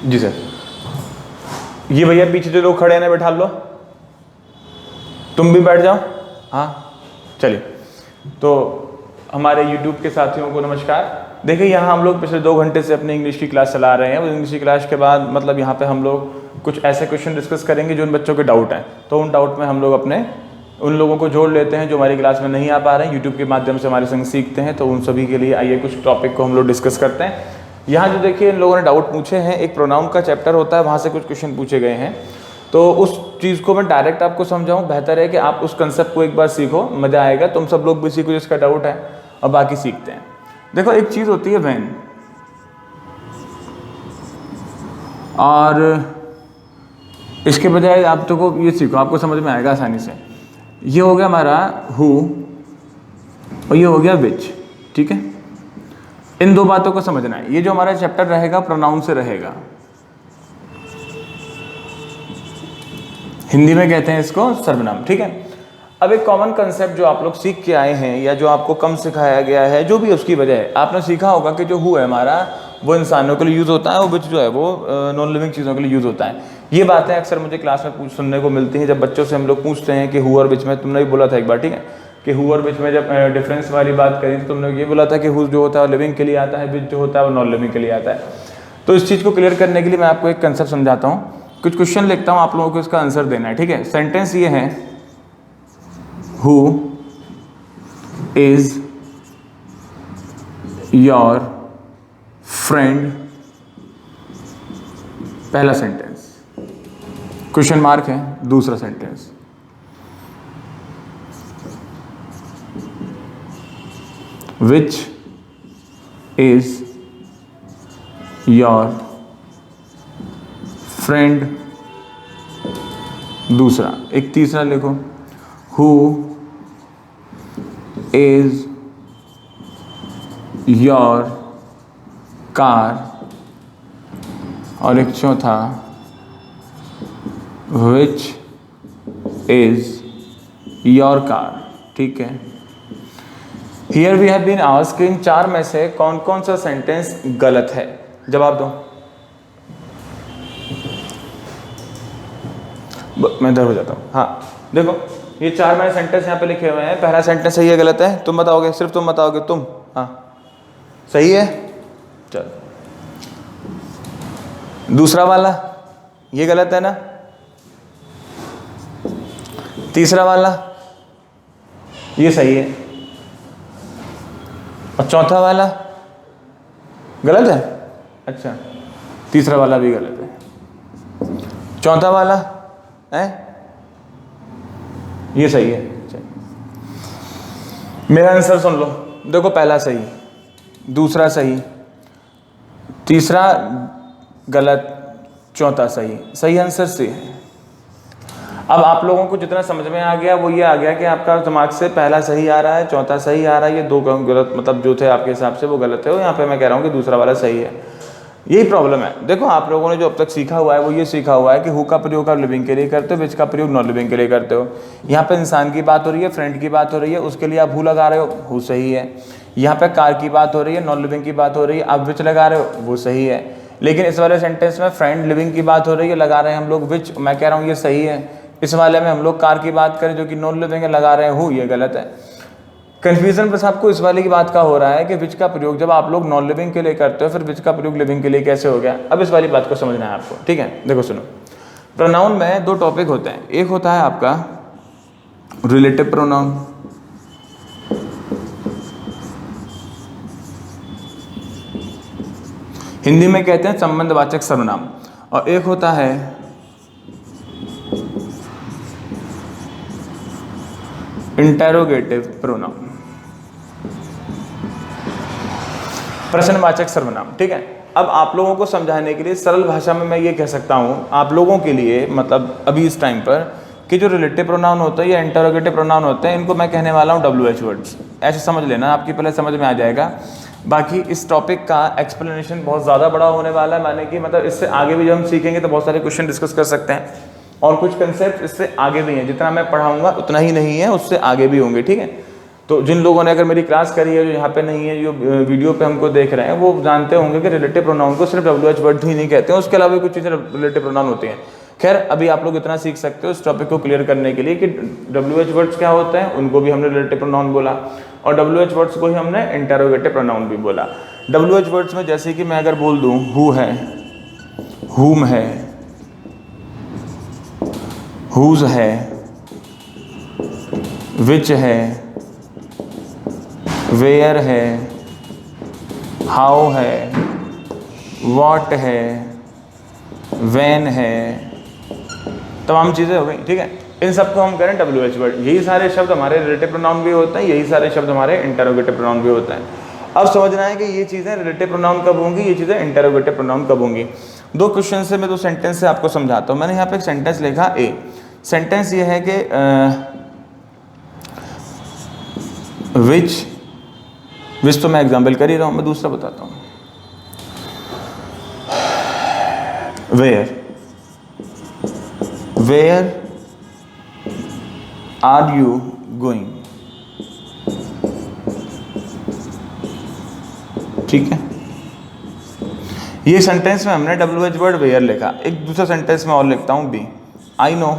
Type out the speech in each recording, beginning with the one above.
जी sir. ये भैया पीछे जो लोग खड़े हैं ना बैठा लो, तुम भी बैठ जाओ। हाँ चलिए। तो हमारे YouTube के साथियों को नमस्कार। देखिए यहाँ हम लोग पिछले 2 घंटे से अपनी इंग्लिश की क्लास चला रहे हैं। उस इंग्लिश की क्लास के बाद मतलब यहाँ पे हम लोग कुछ ऐसे क्वेश्चन डिस्कस करेंगे जो उन बच्चों के डाउट हैं, तो उन डाउट में हम लोग अपने उन लोगों को जोड़ लेते हैं जो हमारी क्लास में नहीं आ पा रहे हैं, यूट्यूब के माध्यम से हमारे संग सीखते हैं। तो उन सभी के लिए आइए कुछ टॉपिक को हम लोग डिस्कस करते हैं। यहाँ जो देखिए इन लोगों ने डाउट पूछे हैं, एक प्रोनाउन का चैप्टर होता है, वहाँ से कुछ क्वेश्चन पूछे गए हैं। तो उस चीज़ को मैं डायरेक्ट आपको समझाऊँ, बेहतर है कि आप उस कंसेप्ट को एक बार सीखो, मज़ा आएगा। तुम सब लोग भी सीखो जिसका डाउट है और बाकी सीखते हैं। देखो एक चीज़ होती है व्हेन, और इसके बजाय आप तो को ये सीखो, आपको समझ में आएगा आसानी से। ये हो गया हमारा हु और ये हो गया विच, ठीक है। इन दो बातों को समझना है। ये जो हमारा चैप्टर रहेगा प्रोनाउन से रहेगा, हिंदी में कहते हैं इसको सर्वनाम, ठीक है। अब एक कॉमन कंसेप्ट जो आप लोग सीख के आए हैं या जो आपको कम सिखाया गया है, जो भी उसकी वजह है, आपने सीखा होगा कि जो हु है हमारा वो इंसानों के लिए यूज़ होता है और विच जो है वो नॉन लिविंग चीज़ों के लिए यूज़ होता है। ये बातें अक्सर मुझे क्लास में सुनने को मिलती हैं जब बच्चों से हम लोग पूछते हैं कि हु और विच में, तुमने भी बोला था एक बार, ठीक है, कि हु और विच में जब डिफरेंस वाली बात करी तो तुमने ये बोला था कि हु जो होता है वो लिविंग के लिए आता है, विच जो होता है वो नॉन लिविंग के लिए आता है। तो इस चीज़ को क्लियर करने के लिए मैं आपको एक कंसेप्ट समझाता हूँ, कुछ क्वेश्चन लिखता हूँ, आप लोगों को इसका आंसर देना है, ठीक है। सेंटेंस ये है, हु इज योर फ्रेंड, पहला सेंटेंस, क्वेश्चन मार्क है दूसरा sentence, which is your friend, दूसरा। एक तीसरा लिखो, हु इज योर कार, और एक चौथा, विच इज योर कार, ठीक है। Here we have been asked, इन 4 में से कौन कौन सा सेंटेंस गलत है, जवाब दो। मैं इधर हो जाता हूँ। हाँ देखो ये 4 मैंने सेंटेंस यहाँ पे लिखे हुए हैं, पहला सेंटेंस सही है गलत है, तुम बताओगे, सिर्फ तुम बताओगे, तुम। हाँ सही है, चलो। दूसरा वाला ये गलत है ना, तीसरा वाला ये सही है, और चौथा वाला गलत है। अच्छा तीसरा वाला भी गलत है, चौथा वाला है ये सही है। मेरा आंसर सुन लो, देखो पहला सही, दूसरा सही, तीसरा गलत, चौथा सही। सही आंसर सी है। अब आप लोगों को जितना समझ में आ गया वो ये आ गया कि आपका दिमाग से पहला सही आ रहा है, चौथा सही आ रहा है, ये 2 गलत, मतलब जो थे आपके हिसाब से वो गलत है, और यहाँ पे मैं कह रहा हूँ कि दूसरा वाला सही है। यही प्रॉब्लम है। देखो आप लोगों ने जो अब तक सीखा हुआ है वो ये सीखा हुआ है कि हु का प्रयोग आप लिविंग के लिए करते हो, विच का प्रयोग नॉन लिविंग के लिए करते हो। यहाँ पे इंसान की बात हो रही है, फ्रेंड की बात हो रही है, उसके लिए आप हु लगा रहे हो, हु सही है। यहाँ पे कार की बात हो रही है, नॉन लिविंग की बात हो रही है, आप विच लगा रहे हो, वो सही है। लेकिन इस वाले सेंटेंस में फ्रेंड लिविंग की बात हो रही है, लगा रहे हैं हम लोग विच, मैं कह रहा हूँ ये सही है। इस वाले में हम लोग कार की बात करें जो कि नॉन लिविंग है, लगा रहे हैं हु, ये गलत है। कंफ्यूजन बस आपको इस वाले की बात का हो रहा है कि विच का प्रयोग जब आप लोग नॉन लिविंग के लिए करते हो, फिर विच का प्रयोग लिविंग के लिए कैसे हो गया। अब इस वाली बात को समझना है आपको, ठीक है। देखो सुनो, प्रोनाउन में 2 टॉपिक होते हैं, एक होता है आपका रिलेटिव प्रोनाउन, हिंदी में कहते हैं संबंधवाचक सर्वनाम, और एक होता है इंटेरोगेटिव प्रोनाउन, प्रश्नवाचक सर्वनाम, ठीक है। अब आप लोगों को समझाने के लिए सरल भाषा में मैं ये कह सकता हूँ आप लोगों के लिए, मतलब अभी इस टाइम पर, कि जो रिलेटिव प्रोनाउन होता है या इंटेरोगेटिव प्रोनाउन होते हैं, इनको मैं कहने वाला हूँ WH वर्ड्स। ऐसे समझ लेना, आपकी पहले समझ में आ जाएगा। बाकी इस टॉपिक का एक्सप्लेनेशन बहुत ज़्यादा बड़ा होने वाला है, माने कि मतलब इससे आगे भी जब हम सीखेंगे तो बहुत सारे क्वेश्चन डिस्कस कर सकते हैं, और कुछ कंसेप्ट इससे आगे भी हैं। जितना मैं पढ़ाऊँगा उतना ही नहीं है, उससे आगे भी होंगे, ठीक है। तो जिन लोगों ने अगर मेरी क्लास करी है, जो यहाँ पे नहीं है, जो वीडियो पे हमको देख रहे हैं, वो जानते होंगे कि रिलेटिव प्रोनाउन को सिर्फ WH वर्ड ही नहीं कहते हैं, उसके अलावा भी कुछ चीज़ें रिलेटिव प्रोनाउन होती हैं। खैर अभी आप लोग इतना सीख सकते हो इस टॉपिक को क्लियर करने के लिए कि WH वर्ड्स क्या होते हैं, उनको भी हमने रिलेटिव प्रोनाउन बोला, और WH वर्ड्स को ही हमने इंटरोगेटिव प्रोनाउन भी बोला। WH वर्ड्स में जैसे कि मैं अगर बोल दूँ हु है, हुम है, हुज है, विच है, वेयर है, हाउ है, व्हाट है, व्हेन है, तमाम चीज़ें हो गई, ठीक है। इन सबको हम करें WH वर्ड। यही सारे शब्द हमारे रिलेटिव प्रोनाउन भी होते हैं, यही सारे शब्द हमारे इंटरोगेटिव प्रोनाउन भी होते हैं। अब समझना है कि ये चीज़ें रिलेटिव प्रोनाउन कब होंगी, ये चीज़ें इंटरोगेटिव प्रोनाउन कब होंगी। दो क्वेश्चन से मैं दो सेंटेंस से आपको समझाता हूँ। मैंने यहाँ पे एक सेंटेंस लिखा ए। सेंटेंस ये है कि विच तो मैं एग्जाम्पल कर ही रहा हूँ, मैं दूसरा बताता हूँ। वेयर आर यू गोइंग, ठीक है। ये सेंटेंस में हमने WH वर्ड वेयर लिखा। एक दूसरा सेंटेंस में और लिखता हूं B. I know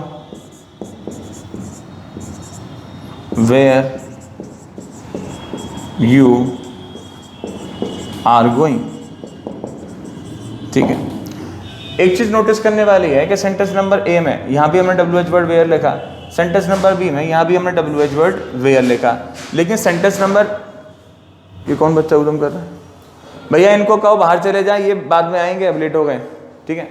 where you are going, ठीक है। एक चीज नोटिस करने वाली है कि सेंटेंस नंबर ए में यहां भी हमने WH वर्ड वेयर लिखा, सेंटेंस नंबर बी में यहां भी हमने WH वर्ड वेयर लिखा, लेकिन सेंटेंस नंबर, ये कौन बच्चा उधम कर रहा है भैया, इनको कहो बाहर चले जाए, ये बाद में आएंगे, अब लेट हो गए, ठीक है।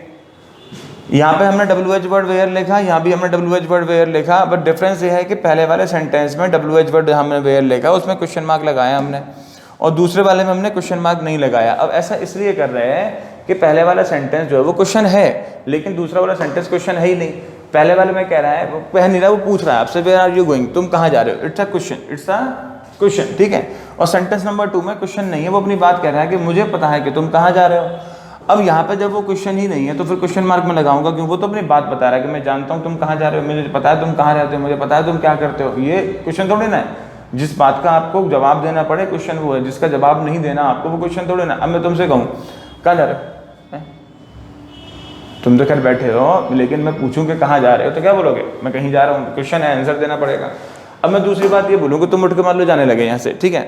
यहाँ पे हमने WH वर्ड वेयर लिखा, यहाँ भी हमने WH वर्ड वेयर लिखा, बट डिफरेंस ये है कि पहले वाले सेंटेंस में WH वर्ड हमने वेयर लिखा, उसमें क्वेश्चन मार्क लगाया हमने, और दूसरे वाले में हमने क्वेश्चन मार्क नहीं लगाया। अब ऐसा इसलिए कर रहे हैं कि पहले वाला सेंटेंस जो है वो क्वेश्चन है, लेकिन दूसरा वाला सेंटेंस क्वेश्चन है ही नहीं। पहले वाले में कह रहा है, वो कह नहीं रहा, वो पूछ रहा है आपसे वेयर आर यू गोइंग, तुम कहाँ जा रहे हो, इट्स अ क्वेश्चन, ठीक है। और सेंटेंस नंबर 2 में क्वेश्चन नहीं है, वो अपनी बात कह रहा है कि मुझे पता है कि तुम कहाँ जा रहे हो। अब यहाँ पे जब वो क्वेश्चन ही नहीं है तो फिर क्वेश्चन मार्क में लगाऊंगा, क्यों, वो तो अपनी बात बता रहा है कि मैं जानता हूँ तुम कहाँ जा रहे हो, मुझे पता है तुम कहाँ रहते हो, मुझे पता है तुम क्या करते हो। ये क्वेश्चन थोड़ी ना है। जिस बात का आपको जवाब देना पड़े क्वेश्चन वो है, जिसका जवाब नहीं देना आपको वो क्वेश्चन थोड़ी ना। अब मैं तुमसे कहूँ कहाँ जा रहे हो, तुम तो खैर बैठे हो, लेकिन मैं पूछूं कि कहाँ जा रहे हो तो क्या बोलोगे, मैं कहीं जा रहा हूँ, क्वेश्चन है, आंसर देना पड़ेगा। अब मैं दूसरी बात ये बोलूँ कि तुम उठ के मान लो जाने लगे यहाँ से, ठीक है।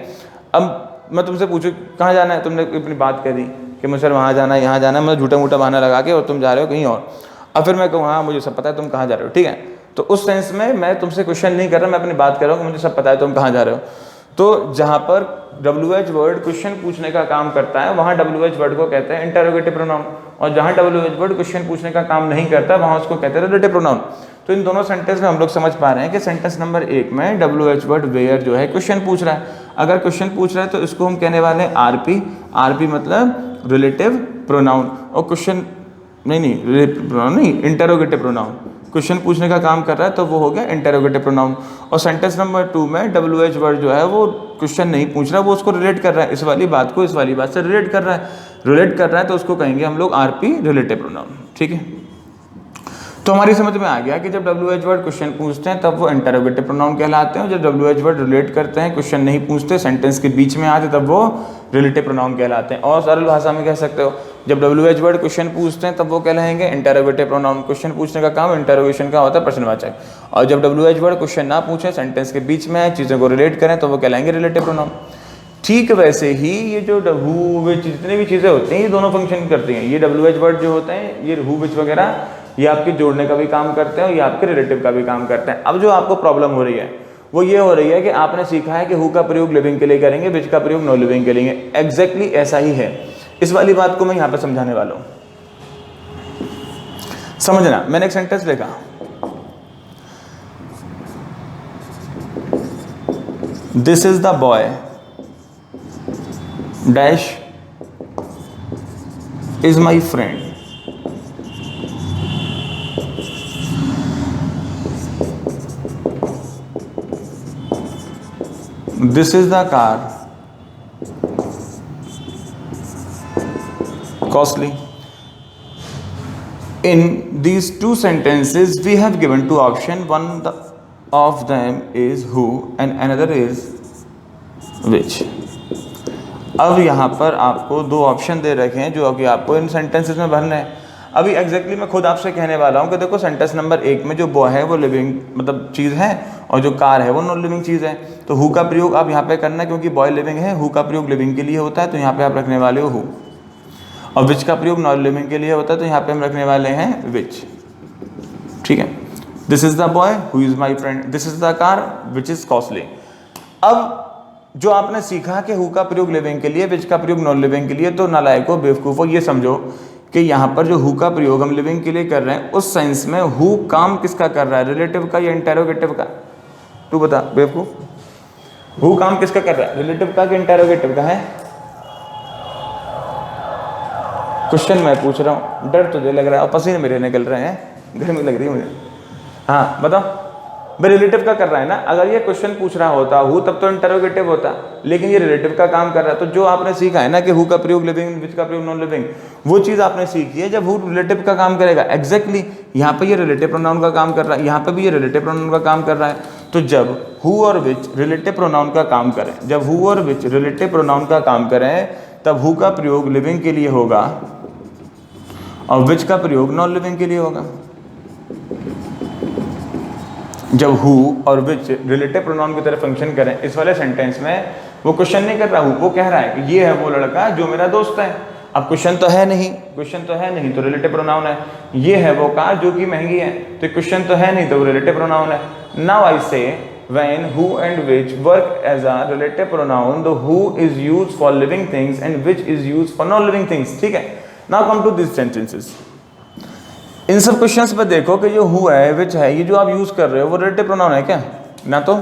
अब मैं तुमसे पूछूं कहाँ जाना है, तुमने अपनी बात कह दी कि मुझे सर वहाँ जाना है, यहाँ जाना है, मैं झूठा मूठा बहाना लगा के, और तुम जा रहे हो कहीं और। अब फिर मैं कहूँ हाँ मुझे सब पता है तुम कहाँ जा रहे हो, ठीक है। तो उस सेंस में मैं तुमसे क्वेश्चन नहीं कर रहा, मैं अपनी बात कर रहा हूँ कि मुझे सब पता है तुम कहाँ जा रहे हो। तो जहाँ पर WH वर्ड क्वेश्चन पूछने का काम करता है वहाँ WH वर्ड को कहते हैं इंटरोगेटिव प्रोनाउन, और जहाँ WH वर्ड क्वेश्चन पूछने का काम नहीं करता वहाँ उसको कहते हैं रिलेटिव प्रोनाउन। तो इन दोनों सेंटेंस में हम लोग समझ पा रहे हैं कि सेंटेंस नंबर 1 में WH वर्ड वेयर जो है क्वेश्चन पूछ रहा है। अगर क्वेश्चन पूछ रहा है तो इसको हम कहने वाले हैं RP मतलब रिलेटिव प्रोनाउन, और क्वेश्चन नहीं इंटरोगेटिव प्रोनाउन, क्वेश्चन पूछने का काम कर रहा है तो वो हो गया इंटरोगेटिव प्रोनाउन। और सेंटेंस नंबर 2 में WH वर्ड जो है वो क्वेश्चन नहीं पूछ रहा, वो उसको रिलेट कर रहा है, इस वाली बात को इस वाली बात से रिलेट कर रहा है तो उसको कहेंगे हम लोग RP रिलेटिव प्रोनाउन, ठीक है। तो हमारी समझ में आ गया कि जब WH वर्ड क्वेश्चन पूछते हैं तब वो इंटरोगेटिव प्रोनाउन कहलाते हैं, और जब WH वर्ड रिलेट करते हैं, क्वेश्चन नहीं पूछते, सेंटेंस के बीच में आते, तब वो रिलेटिव प्रोनाउन कहलाते हैं। और सरल भाषा में कह सकते हो, जब WH वर्ड क्वेश्चन पूछते हैं तब वो कहलाएंगे इंटरोगेटिव प्रोनाउन। क्वेश्चन पूछने का काम इंटरोगेशन का होता है, प्रश्नवाचक। और जब WH वर्ड क्वेश्चन ना पूछे, सेंटेंस के बीच में आए, चीज़ों को रिलेट करें, तो वो कहलाएंगे रिलेटिव प्रोनाउन। ठीक वैसे ही ये जो हु विच जितनी भी चीज़ें होती हैं ये दोनों फंक्शन करती हैं। ये WH वर्ड जो होते हैं, ये हु विच वगैरह, ये आपके जोड़ने का भी काम करते हैं और ये आपके रिलेटिव का भी काम करते हैं। अब जो आपको प्रॉब्लम हो रही है वो ये हो रही है कि आपने सीखा है कि हु का प्रयोग लिविंग के लिए करेंगे, विच का प्रयोग नॉन लिविंग के लिए। एग्जैक्टली ऐसा ही है। इस वाली बात को मैं यहाँ पे समझाने वाला हूँ, समझना। मैंने एक सेंटेंस लिखा, this is the boy dash is my friend. This is the car, costly. In these two sentences, we have given two options. One of them is who and another is विच। अब यहाँ पर आपको दो option दे रखे हैं जो कि आपको इन सेंटेंसेस में भरने हैं। अभी एग्जैक्टली मैं खुद आपसे कहने वाला हूँ कि देखो सेंटेंस नंबर 1 में जो बॉय है वो लिविंग मतलब चीज़ है और जो कार है वो नॉन लिविंग चीज़ है। तो हु का प्रयोग आप यहाँ पे करना है, क्योंकि बॉय लिविंग है, हु का प्रयोग लिविंग के लिए होता है तो यहाँ पे आप रखने वाले हो हु, और विच का प्रयोग नॉन लिविंग के लिए होता है तो यहाँ पे हम रखने वाले हैं विच। ठीक है, this is the boy who is my friend, this is the car which is costly. अब जो आपने सीखा कि हु का प्रयोग लिविंग के लिए, विच का प्रयोग नॉन लिविंग के लिए, तो नालायको बेवकूफ़ो ये समझो कि यहाँ पर जो हु का प्रयोग हम लिविंग के लिए कर रहे हैं उस सेंस में हु काम किसका कर रहा है, रिलेटिव का या इंटेरोगेटिव का? तू बता बेवकूफ, हु काम किसका कर रहा है, रिलेटिव का कि इंटेरोगेटिव का है? क्वेश्चन मैं पूछ रहा हूँ, डर तुझे लग रहा है और पसीने मेरे निकल रहे हैं, गर्मी लग रही है मुझे। हाँ बताओ, भाई रिलेटिव का कर रहा है ना। अगर ये क्वेश्चन पूछ रहा होता हु तब तो इंटरोगेटिव होता, लेकिन ये रिलेटिव का काम कर रहा है। तो जो आपने सीखा है ना कि हु का प्रयोग लिविंग, विच का प्रयोग नॉन लिविंग, वो चीज़ आपने सीखी है जब हु रिलेटिव का काम करेगा। एग्जैक्टली यहाँ पे ये रिलेटिव प्रोनाउन का काम कर रहा है, यहाँ पे भी ये रिलेटिव प्रोनाउन का काम कर रहा है। तो जब हु और विच रिलेटिव प्रोनाउन का काम करें, जब हु और विच रिलेटिव प्रोनाउन का काम करें तब हु का प्रयोग लिविंग के लिए होगा और विच का प्रयोग नॉन लिविंग के लिए होगा। जब हु और विच रिलेटिव प्रोनाउन की तरह फंक्शन करें इस वाले सेंटेंस में, वो क्वेश्चन नहीं कर रहा हूँ, वो कह रहा है कि ये है वो लड़का जो मेरा दोस्त है। अब क्वेश्चन तो है नहीं, क्वेश्चन तो है नहीं तो रिलेटिव प्रोनाउन है। ये है वो कार जो कि महंगी है, तो क्वेश्चन तो है नहीं तो वो रिलेटिव प्रोनाउन है। Now I say when who and which work as a relative pronoun, the who is used for living things and which is used for non living things. ठीक है, now come to this sentences. इन सब questions पर देखो कि जो who है, विच है, ये जो आप यूज कर रहे हो वो रिलेटिव प्रोनाउन है क्या? ना तो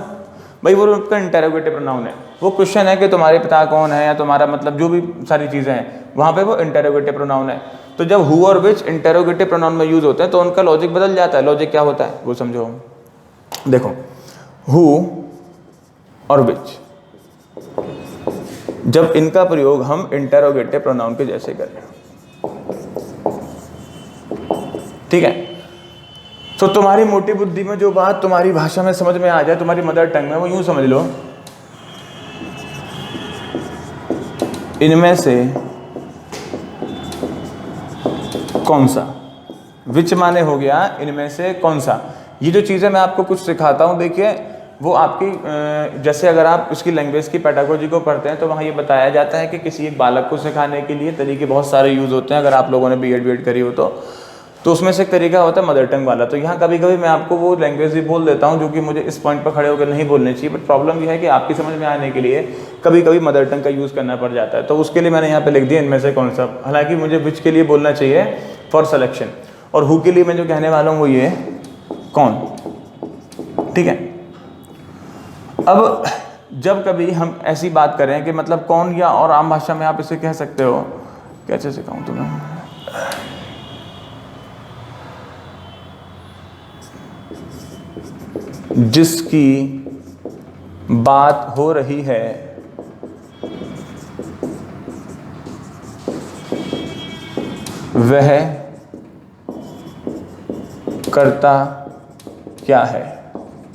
भाई वो उसका इंटेरोगेटिव प्रोनाउन है। वो क्वेश्चन है कि तुम्हारे पिता कौन है या तुम्हारा मतलब जो भी सारी चीजें हैं वहां पे वो इंटेरोगेटिव प्रोनाउन है। तो जब हु और विच इंटेरोगेटिव प्रोनाउन में यूज होते हैं तो उनका लॉजिक बदल जाता है। लॉजिक क्या होता है वो समझो। देखो हु और विच जब इनका प्रयोग हम इंटेरोगेटिव प्रोनाउन के जैसे करें, ठीक है, तो तुम्हारी मोटी बुद्धि में जो बात तुम्हारी भाषा में समझ में आ जाए, तुम्हारी मदर टंग में, वो यूं समझ लो इनमें से कौन सा, विच माने हो गया इनमें से कौन सा। ये जो चीज़ें मैं आपको कुछ सिखाता हूँ, देखिए वो आपकी जैसे अगर आप इसकी लैंग्वेज की पेडागोजी को पढ़ते हैं तो वहाँ ये बताया जाता है कि किसी एक बालक को सिखाने के लिए तरीके बहुत सारे यूज़ होते हैं। अगर आप लोगों ने बीएड करी हो तो उसमें से एक तरीका होता है मदर टंग वाला। तो यहाँ कभी कभी मैं आपको वो लैंग्वेज भी बोल देता हूँ जो कि मुझे इस पॉइंट पर खड़े होकर नहीं बोलनी चाहिए, बट प्रॉब्लम यह है कि आपकी समझ में आने के लिए कभी कभी मदर टंग का यूज़ करना पड़ जाता है। तो उसके लिए मैंने यहाँ पे लिख दिया इनमें से कौन सा। हालांकि मुझे विच के लिए बोलना चाहिए फॉर सिलेक्शन, और हु के लिए मैं जो कहने वाला हूँ वो ये कौन। ठीक है, अब जब कभी हम ऐसी बात करें कि मतलब कौन, या और आम भाषा में आप इसे कह सकते हो, कैसे सिखाऊं तुम्हें, जिसकी बात हो रही है वह करता क्या है,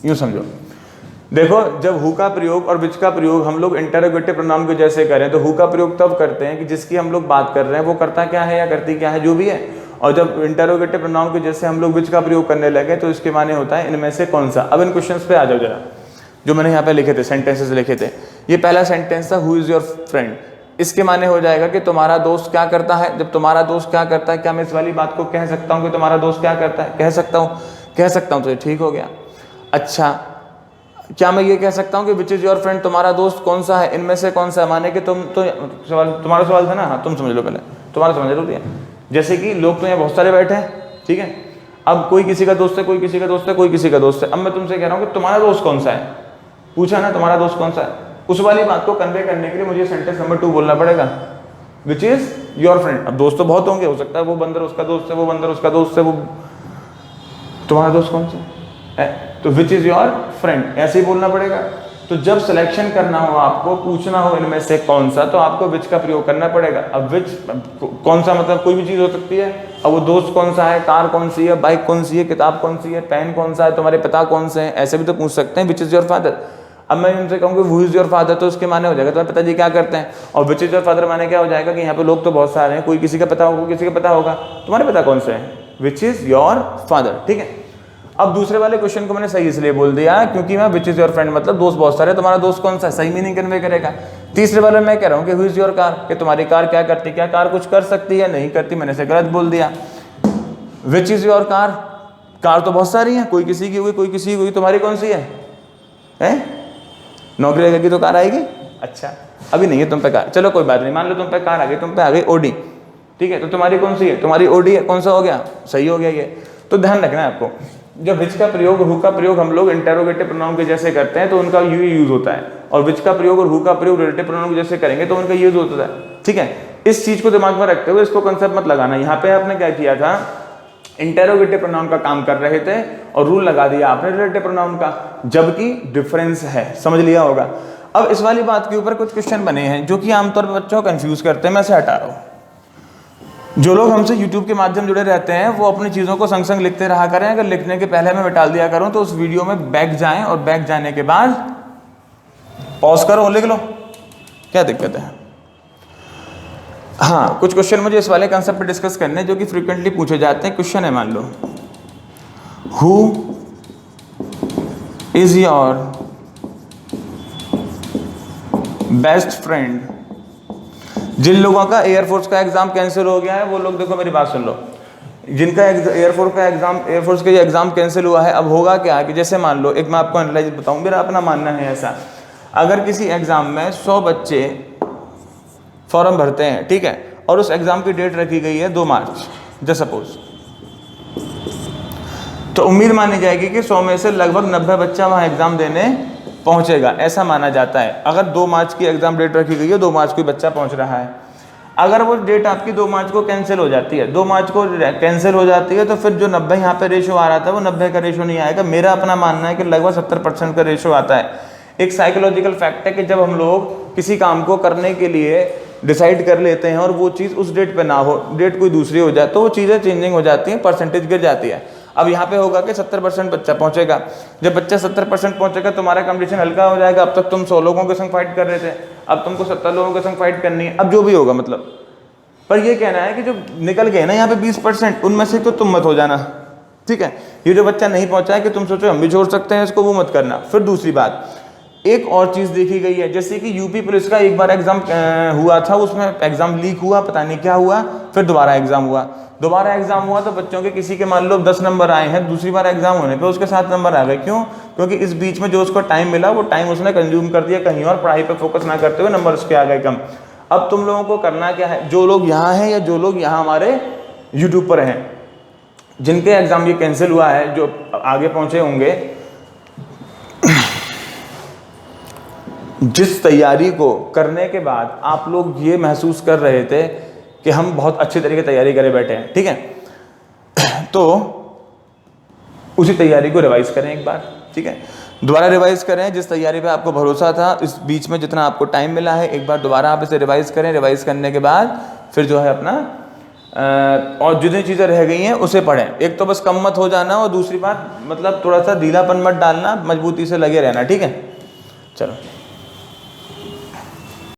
यूं समझो। देखो जब हु का प्रयोग और विच का प्रयोग हम लोग इंटरोगेटिव प्रोनाउन के जैसे करें तो हु का प्रयोग तब करते हैं कि जिसकी हम लोग बात कर रहे हैं वो करता क्या है या करती क्या है, जो भी है। और जब इंटरोगेटिव प्रोनाउन के जैसे हम लोग विच का प्रयोग करने लगे तो इसके माने होता है इनमें से कौन सा। अब इन क्वेश्चंस पे आ जाओ जरा, जो मैंने यहाँ पे लिखे थे, सेंटेंसेस लिखे थे। ये पहला सेंटेंस था हु इज योर फ्रेंड। इसके माने हो जाएगा कि तुम्हारा दोस्त क्या करता है। जब तुम्हारा दोस्त क्या करता है, क्या मैं इस वाली बात को कह सकता हूँ कि तुम्हारा दोस्त क्या करता है? कह सकता हूँ तो ये ठीक हो गया। अच्छा, क्या मैं ये कह सकता हूँ कि विच इज योर फ्रेंड, तुम्हारा दोस्त कौन सा है, इनमें से कौन सा है? माने कि तुम तो सवाल, तुम्हारा सवाल था ना, हाँ तुम समझ लो पहले, तुम्हारा समझ लो। जैसे कि लोग तो यहाँ बहुत सारे बैठे हैं, ठीक है, अब कोई किसी का दोस्त है, कोई किसी का दोस्त है, कोई किसी का दोस्त है। अब मैं तुमसे कह रहा हूँ कि तुम्हारा दोस्त कौन सा है, पूछा ना तुम्हारा दोस्त कौन सा है, उस वाली बात को कन्वे करने के लिए मुझे सेंटेंस नंबर 2 बोलना पड़ेगा, विच इज योर फ्रेंड। अब दोस्त तो बहुत होंगे, हो सकता है वो बंदर उसका दोस्त है, वो बंदर उसका दोस्त है, वो तुम्हारा दोस्त कौन सा है, तो विच इज योर फ्रेंड ऐसे ही बोलना पड़ेगा। तो जब सिलेक्शन करना हो, आपको पूछना हो इनमें से कौन सा, तो आपको विच का प्रयोग करना पड़ेगा। अब विच कौन सा मतलब कोई भी चीज़ हो सकती है। अब वो दोस्त कौन सा है, कार कौन सी है, बाइक कौन सी है, किताब कौन सी है, पेन कौन सा है, तुम्हारे पिता कौन से हैं, ऐसे भी तो पूछ सकते हैं विच इज़ योर फादर। अब मैं उनसे कहूँगी हु इज़ योर फादर, तो उसके माने हो जाएगा तुम्हारे पिताजी क्या करते हैं, और विच इज़ योर फादर माने क्या हो जाएगा कि यहाँ पे लोग तो बहुत सारे हैं, कोई किसी का पता होगा, किसी का पता होगा, तुम्हारे पिता कौन से हैं, विच इज़ योर फादर। ठीक है, अब दूसरे वाले क्वेश्चन को मैंने सही इसलिए बोल दिया क्योंकि मैं विच इज़ योर फ्रेंड मतलब दोस्त बहुत सारे, तुम्हारा दोस्त कौन सा है, सही मीनिंग कन्वे करेगा। तीसरे वाले में मैं कह रहा हूँ कि हु इज़ योर कार, कि तुम्हारी कार क्या करती है, क्या कार कुछ कर सकती है, नहीं करती, मैंने से गलत बोल दिया। Which is your car, car तो बहुत सारी हैं, कोई किसी की हुई, कोई किसी की हुई, तुम्हारी कौन सी है? नौकरी लगेगी तो कार आएगी, अच्छा अभी नहीं है तुम पे कार, चलो कोई बात नहीं, मान लो तुम पे कार आ गई, तुम पे आ गई ओडी, ठीक है, तो तुम्हारी कौन सी है, तुम्हारी ओडी है, कौन सा हो गया, सही हो गया ये। तो ध्यान रखना है आपको, जब विच का प्रयोग हु का प्रयोग हम लोग इंटेरोगेटिव प्रोनाउन के जैसे करते हैं तो उनका यू यूज होता है, और विच का प्रयोग और हु का प्रयोग रिलेटिव प्रोनाउन के जैसे करेंगे तो उनका यूज होता है। ठीक है, इस चीज को दिमाग में रखते हुए इसको कंसेप्ट मत लगाना। यहाँ पे आपने क्या किया था, इंटेरोगेटिव प्रोनाउन का काम कर रहे थे और रूल लगा दिया आपने रिलेटिव प्रोनाउन का, जबकि डिफरेंस है, समझ लिया होगा। अब इस वाली बात के ऊपर कुछ क्वेश्चन बने हैं जो कि आमतौर पर बच्चों को कंफ्यूज करते हैं, मैं से हटा रहा हूँ। जो लोग हमसे YouTube के माध्यम जुड़े रहते हैं वो अपनी चीज़ों को संग संग लिखते रहा करें, अगर लिखने के पहले मैं टाल दिया करूं तो उस वीडियो में बैक जाएं और बैक जाने के बाद पॉज करो, लिख लो, क्या दिक्कत है। हाँ, कुछ क्वेश्चन मुझे इस वाले कंसेप्ट पे डिस्कस करने जो कि फ्रीक्वेंटली पूछे जाते हैं। क्वेश्चन है, मान लो who is your best friend. जिन लोगों का एयरफोर्स का एग्जाम कैंसिल हो गया है वो लोग देखो मेरी बात सुन लो, जिनका एयरफोर्स का एग्जाम कैंसिल हुआ है, अब होगा क्या कि जैसे मान लो, एक मैं आपको एनालाइज बताऊं, मेरा अपना मानना है ऐसा, अगर किसी एग्जाम में 100 बच्चे फॉर्म भरते हैं, ठीक है, और उस एग्जाम की डेट रखी गई है 2 मार्च जस्ट सपोज, तो उम्मीद मानी जाएगी कि 100 में से लगभग 90 बच्चा वहां एग्जाम देने पहुंचेगा, ऐसा माना जाता है। अगर 2 मार्च की एग्जाम डेट रखी गई है, 2 मार्च कोई बच्चा पहुंच रहा है, अगर वो डेट आपकी 2 मार्च को कैंसिल हो जाती है, 2 मार्च को कैंसिल हो जाती है, तो फिर जो 90 यहाँ पे रेशो आ रहा था वो 90 का रेशो नहीं आएगा। मेरा अपना मानना है कि लगभग 70% का रेशो आता है। एक साइकोलॉजिकल फैक्ट है कि जब हम लोग किसी काम को करने के लिए डिसाइड कर लेते हैं और वो चीज़ उस डेट पे ना हो, डेट कोई दूसरी हो जाए, तो वो चीज़ें चेंजिंग हो जाती हैं, परसेंटेज गिर जाती है। अब यहाँ पे होगा कि 70% बच्चा पहुंचेगा, जब बच्चा 70% पहुंचेगा तुम्हारा कंपटीशन हल्का हो जाएगा। अब तक तुम 100 लोगों के संग फाइट कर रहे थे, अब तुमको 70 लोगों के संग फाइट करनी है, अब जो भी होगा मतलब। पर ये कहना है कि जो निकल गए ना यहाँ पे 20%, उनमें से तो तुम मत हो जाना, ठीक है। ये जो बच्चा नहीं पहुंचा है कि तुम सोचो हम भी छोड़ सकते हैं इसको, वो मत करना। फिर दूसरी बात, एक और चीज़ देखी गई है, जैसे कि यूपी पुलिस का एक बार एग्जाम हुआ था, उसमें एग्जाम लीक हुआ, पता नहीं क्या हुआ, फिर दोबारा एग्जाम हुआ। दोबारा एग्जाम हुआ तो बच्चों के किसी के मान लो 10 नंबर आए हैं, दूसरी बार एग्जाम होने पे उसके 7 नंबर आ गए। क्यों? क्योंकि इस बीच में जो उसको टाइम मिला वो टाइम उसने कंज्यूम कर दिया कहीं और, पढ़ाई पे फोकस ना करते हुए नंबर उसके आ गए कम। अब तुम लोगों को करना क्या है, जो लोग यहाँ हैं या जो लोग यहाँ हमारे यूट्यूब पर हैं, जिनके एग्जाम ये कैंसिल हुआ है, जो आगे पहुंचे होंगे, जिस तैयारी को करने के बाद आप लोग ये महसूस कर रहे थे कि हम बहुत अच्छी तरीके तैयारी करे बैठे हैं, ठीक है, तो उसी तैयारी को रिवाइज करें एक बार, ठीक है, दोबारा रिवाइज करें। जिस तैयारी पे आपको भरोसा था, इस बीच में जितना आपको टाइम मिला है, एक बार दोबारा आप इसे रिवाइज करें। रिवाइज करने के बाद फिर जो है अपना और जितनी चीज़ें रह गई हैं उसे पढ़ें। एक तो बस कम मत हो जाना, और दूसरी बात मतलब थोड़ा सा ढीलापन मत डालना, मजबूती से लगे रहना, ठीक है। चलो।